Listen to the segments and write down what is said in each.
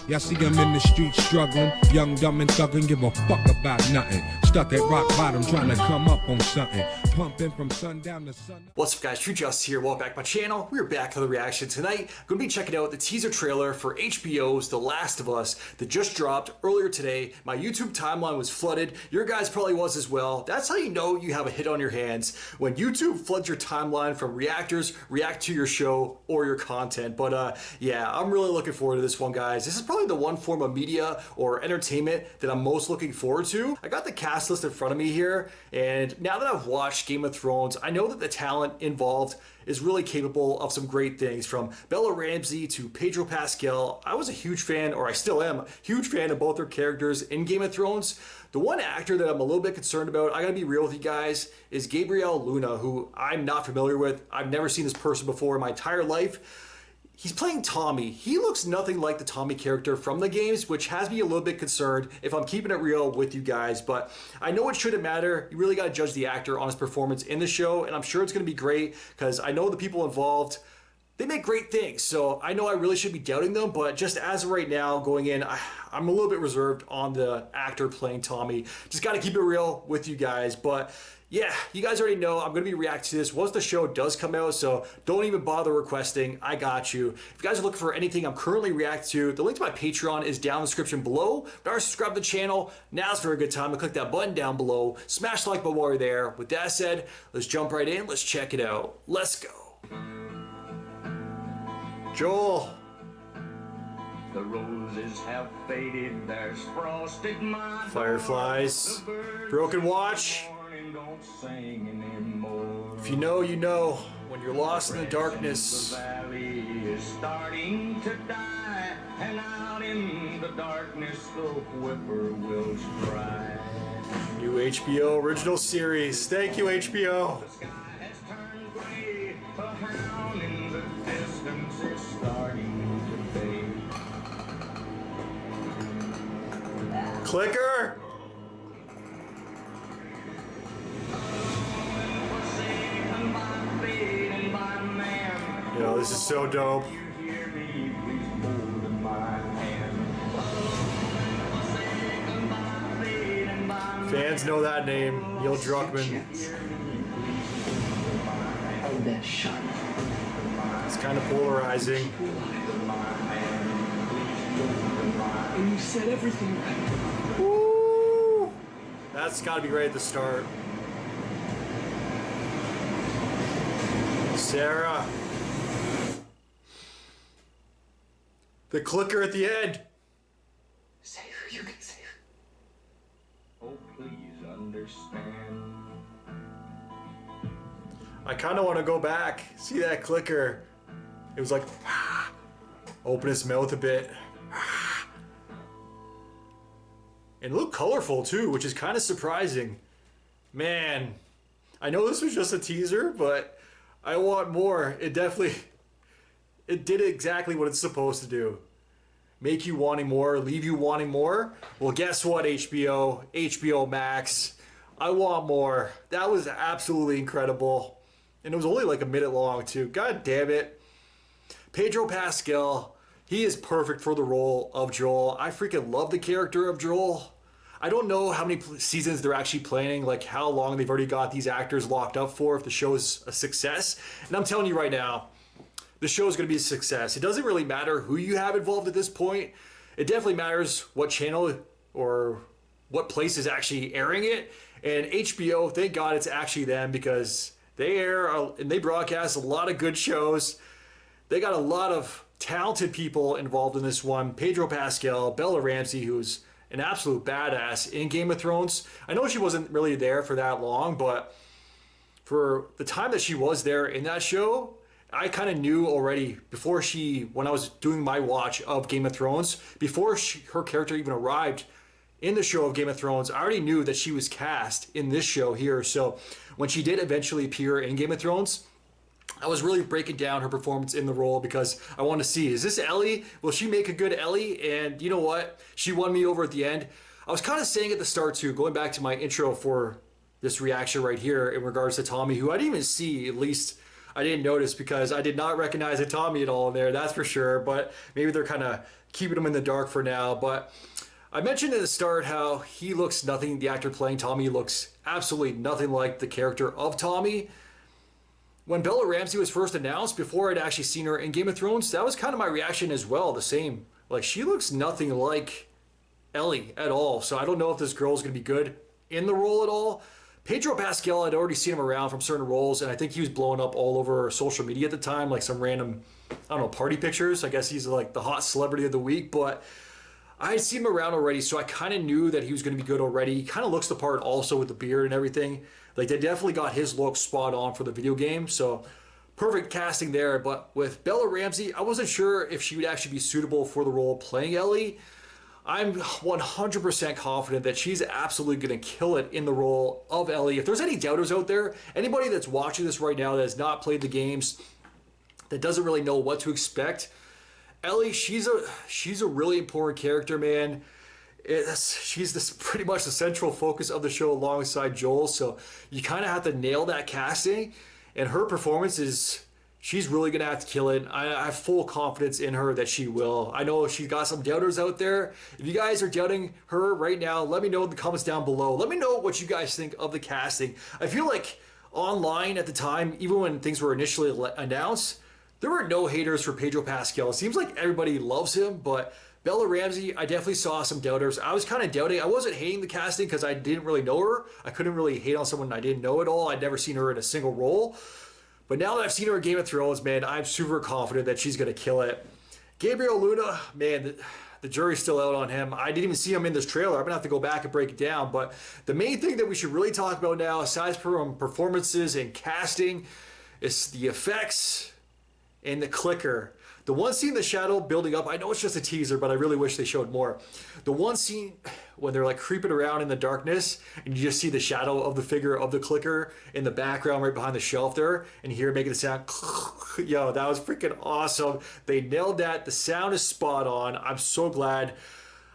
Y'all see him in the streets struggling, young, dumb, and thuggin', give a fuck about nothing. Stuck at rock bottom, trying to come up on something. Pumping from sundown to sun. What's up, guys? True Just here. Welcome back to my channel. We're back for the reaction tonight. I'm going to be checking out the teaser trailer for HBO's The Last of Us that just dropped earlier today. My YouTube timeline was flooded. Your guys probably was as well. That's how you know you have a hit on your hands, when YouTube floods your timeline from reactors react to your show or your content. But yeah, I'm really looking forward to this one, guys. This is probably the one form of media or entertainment that I'm most looking forward to. I got the cast list in front of me here, and now that I've watched Game of Thrones, I know that the talent involved is really capable of some great things, from Bella Ramsey to Pedro Pascal. I was a huge fan, or I still am, a huge fan of both their characters in Game of Thrones. The one actor that I'm a little bit concerned about, I gotta be real with you guys, is Gabriel Luna, who I'm not familiar with. I've never seen this person before in my entire life. He's playing Tommy. He looks nothing like the Tommy character from the games, which has me a little bit concerned if I'm keeping it real with you guys. But I know it shouldn't matter. You really got to judge the actor on his performance in the show, and I'm sure it's going to be great because I know the people involved, they make great things. So I know I really should be doubting them, but just as of right now, going in, I'm a little bit reserved on the actor playing Tommy. Just got to keep it real with you guys. But yeah, you guys already know I'm going to be reacting to this once the show does come out, so don't even bother requesting. I got you. If you guys are looking for anything I'm currently reacting to, the link to my Patreon is down in the description below. If you already subscribed to the channel, now's a very good time to click that button down below. Smash the like button while you're there. With that said, let's jump right in. Let's check it out. Let's go. Joel. The roses have faded, there's frost at my Fireflies. Broken Watch. If you know, you know. When you're lost in the darkness. The valley is starting to die, and out in the darkness the whippoorwills cry. New HBO original series. Thank you, HBO. The sky has turned gray, a hound in the distance is starting to fade. Clicker. Yo, this is so dope. Fans know that name, Neil Druckmann. It's kind of polarizing. And you said everything right. Woo! That's got to be right at the start. Sarah. The clicker at the end. Save her, you can save her. Oh, please understand. I kind of want to go back. See that clicker? It was like, open his mouth a bit. And it looked colorful too, which is kind of surprising. Man, I know this was just a teaser, but I want more. It did exactly what it's supposed to do. Make you wanting more, leave you wanting more. Well, guess what, HBO Max? I want more. That was absolutely incredible. And it was only like a minute long too. God damn it. Pedro Pascal, he is perfect for the role of Joel. I freaking love the character of Joel. I don't know how many seasons they're actually planning, like how long they've already got these actors locked up for if the show is a success. And I'm telling you right now, the show is going to be a success. It doesn't really matter who you have involved at this point. It definitely matters what channel or what place is actually airing it. And HBO, thank God it's actually them, because they air and they broadcast a lot of good shows. They got a lot of talented people involved in this one. Pedro Pascal, Bella Ramsey, who's an absolute badass in Game of Thrones. I know she wasn't really there for that long, but for the time that she was there in that show, I kind of knew already before when I was doing my watch of Game of Thrones, before her character even arrived in the show of Game of Thrones, I already knew that she was cast in this show here. So when she did eventually appear in Game of Thrones, I was really breaking down her performance in the role because I wanted to see, is this Ellie? Will she make a good Ellie? And you know what? She won me over at the end. I was kind of saying at the start too, going back to my intro for this reaction right here in regards to Tommy, who I didn't even see at least I didn't notice because I did not recognize a Tommy at all in there, that's for sure. But maybe they're kind of keeping him in the dark for now. But I mentioned at the start how he looks nothing, the actor playing Tommy looks absolutely nothing like the character of Tommy. When Bella Ramsey was first announced, before I'd actually seen her in Game of Thrones, that was kind of my reaction as well, the same. Like, she looks nothing like Ellie at all. So I don't know if this girl is going to be good in the role at all. Pedro Pascal, I'd already seen him around from certain roles, and I think he was blowing up all over social media at the time, like some random, I don't know, party pictures. I guess he's like the hot celebrity of the week, but I had seen him around already, so I kind of knew that he was going to be good already. He kind of looks the part also with the beard and everything. Like, they definitely got his look spot on for the video game, so perfect casting there. But with Bella Ramsey, I wasn't sure if she would actually be suitable for the role playing Ellie. I'm 100% confident that she's absolutely going to kill it in the role of Ellie. If there's any doubters out there, anybody that's watching this right now that has not played the games, that doesn't really know what to expect, Ellie, she's a really important character, man. She's pretty much the central focus of the show alongside Joel, so you kind of have to nail that casting, and her performance is... She's really going to have to kill it. I have full confidence in her that she will. I know she's got some doubters out there. If you guys are doubting her right now, let me know in the comments down below. Let me know what you guys think of the casting. I feel like online at the time, even when things were initially announced, there were no haters for Pedro Pascal. It seems like everybody loves him, but Bella Ramsey, I definitely saw some doubters. I was kind of doubting. I wasn't hating the casting because I didn't really know her. I couldn't really hate on someone I didn't know at all. I'd never seen her in a single role. But now that I've seen her in Game of Thrones, man, I'm super confident that she's going to kill it. Gabriel Luna, man, the jury's still out on him. I didn't even see him in this trailer. I'm going to have to go back and break it down. But the main thing that we should really talk about now, aside from performances and casting, is the effects and the clicker. The one scene in the shadow building up, I know it's just a teaser, but I really wish they showed more. The one scene when they're like creeping around in the darkness and you just see the shadow of the figure of the clicker in the background right behind the shelf there, and you hear it making the sound. Yo, that was freaking awesome. They nailed that. The sound is spot on. I'm so glad.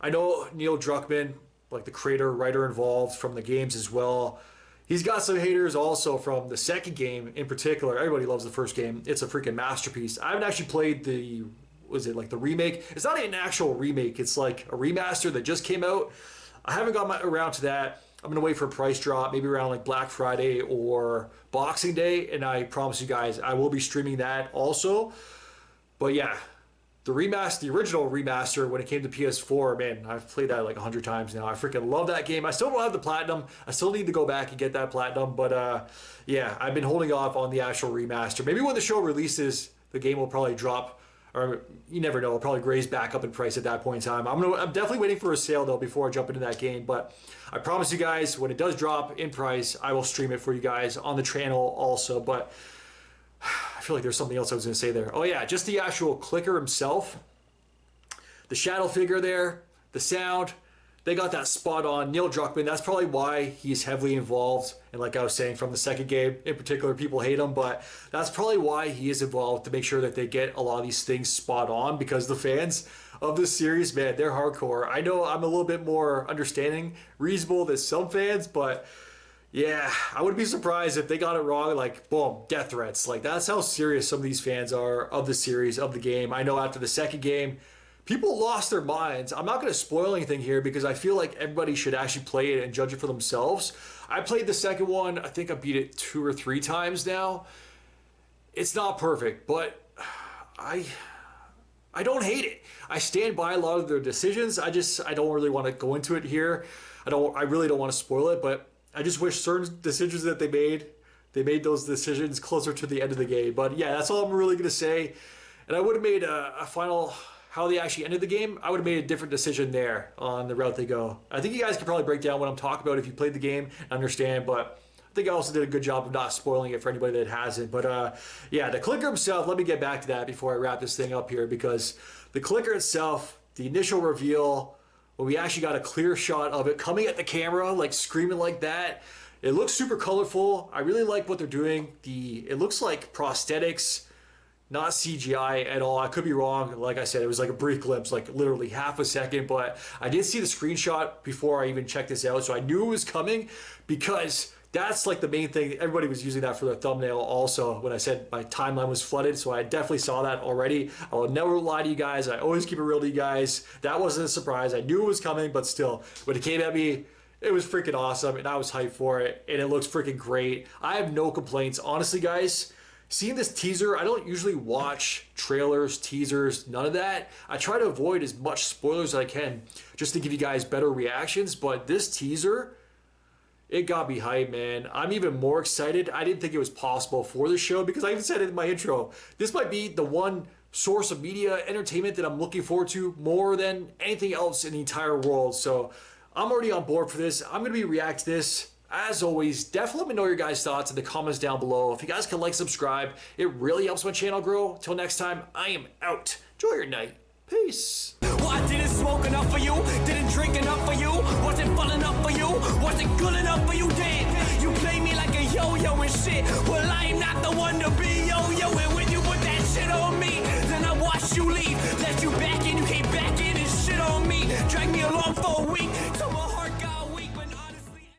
I know Neil Druckmann, like the creator, writer involved from the games as well. He's got some haters also from the second game in particular. Everybody loves the first game. It's a freaking masterpiece. I haven't actually played the, was it like the remake? It's not an actual remake. It's like a remaster that just came out. I haven't got around to that. I'm going to wait for a price drop, maybe around like Black Friday or Boxing Day. And I promise you guys, I will be streaming that also. But yeah, the remaster, the original remaster, when it came to PS4, man, I've played that like 100 times now. I freaking love that game. I still don't have the platinum. I still need to go back and get that platinum. But yeah, I've been holding off on the actual remaster. Maybe when the show releases, the game will probably drop, or you never know, it'll probably graze back up in price at that point in time. I'm definitely waiting for a sale though before I jump into that game. But I promise you guys, when it does drop in price, I will stream it for you guys on the channel also. But I feel like there's something else I was going to say there. Oh yeah, just the actual clicker himself. The shadow figure there, the sound, they got that spot on. Neil Druckmann, that's probably why he's heavily involved. And like I was saying, from the second game in particular, people hate him, but that's probably why he is involved, to make sure that they get a lot of these things spot on, because the fans of this series, man, they're hardcore. I know I'm a little bit more understanding, reasonable than some fans, but yeah, I wouldn't be surprised if they got it wrong, like, boom, death threats. Like, that's how serious some of these fans are of the series, of the game. I know after the second game, people lost their minds. I'm not going to spoil anything here because I feel like everybody should actually play it and judge it for themselves. I played the second one. I think I beat it 2 or 3 times now. It's not perfect, but I don't hate it. I stand by a lot of their decisions. I don't really want to go into it here. I really don't want to spoil it, but I just wish certain decisions that they made those decisions closer to the end of the game. But yeah, that's all I'm really going to say. And I would have made a final, how they actually ended the game, I would have made a different decision there on the route they go. I think you guys can probably break down what I'm talking about if you played the game and understand, but I think I also did a good job of not spoiling it for anybody that hasn't. But yeah, the clicker himself, let me get back to that before I wrap this thing up here, because the clicker itself, the initial reveal, when we actually got a clear shot of it coming at the camera, like screaming like that, it looks super colorful. I really like what they're doing. It looks like prosthetics, not CGI at all. I could be wrong. Like I said, it was like a brief glimpse, like literally half a second, but I did see the screenshot before I even checked this out, so I knew it was coming, because That's like the main thing. Everybody was using that for their thumbnail also when I said my timeline was flooded. So I definitely saw that already. I will never lie to you guys. I always keep it real to you guys. That wasn't a surprise. I knew it was coming, but still, when it came at me, it was freaking awesome and I was hyped for it and it looks freaking great. I have no complaints. Honestly, guys, seeing this teaser, I don't usually watch trailers, teasers, none of that. I try to avoid as much spoilers as I can just to give you guys better reactions, but this teaser, it got me hyped, man. I'm even more excited. I didn't think it was possible for the show because I even said it in my intro. This might be the one source of media entertainment that I'm looking forward to more than anything else in the entire world. So I'm already on board for this. I'm going to be reacting to this. As always, definitely let me know your guys' thoughts in the comments down below. If you guys can like, subscribe, it really helps my channel grow. Till next time, I am out. Enjoy your night. Peace. Well, I didn't smoke enough for you, didn't drink enough for you, wasn't fun enough for you, wasn't good enough for you, damn. You play me like a yo-yo and shit. Well, I am not the one to be yo-yo, and when you put that shit on me, then I watch you leave, let you back in, you came back in and shit on me, drag me along for a